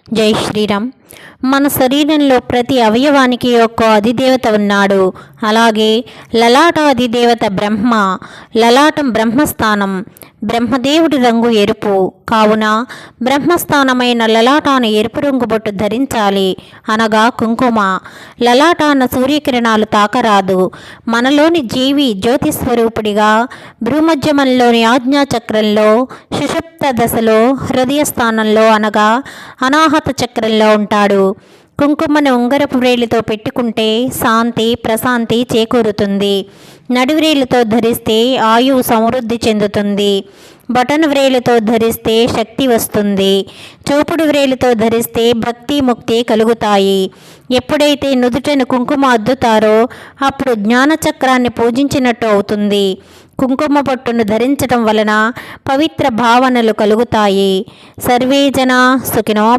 జై శ్రీరామ్. మన శరీరంలో ప్రతి అవయవానికి ఒక్క అధిదేవత ఉన్నాడు. అలాగే లలాట అధిదేవత బ్రహ్మ. లలాటం బ్రహ్మస్థానం. బ్రహ్మదేవుడి రంగు ఎరుపు కావున బ్రహ్మస్థానమైన లలాటాను ఎరుపు రంగు బొట్టు ధరించాలి, అనగా కుంకుమ. లలాటాన సూర్యకిరణాలు తాకరాదు. మనలోని జీవి జ్యోతిస్వరూపుడిగా భ్రూమధ్యమంలోని ఆజ్ఞాచక్రంలో, సుషుప్త దశలో, హృదయ స్థానంలో అనగా అనాహత చక్రంలో ఉంటాడు. కుంకుమను ఉంగరపు వ్రేలితో పెట్టుకుంటే శాంతి ప్రశాంతి చేకూరుతుంది. నడివ్రేలితో ధరిస్తే ఆయువు సమృద్ధి చెందుతుంది. బటన్ వ్రేలితో ధరిస్తే శక్తి వస్తుంది. చూపుడు వ్రేలితో ధరిస్తే భక్తి ముక్తి కలుగుతాయి. ఎప్పుడైతే నుదుటను కుంకుమ అద్దుతారో అప్పుడు జ్ఞానచక్రాన్ని పూజించినట్టు అవుతుంది. కుంకుమ బొట్టును ధరించడం వలన పవిత్ర భావనలు కలుగుతాయి. సర్వే జనా సుఖినో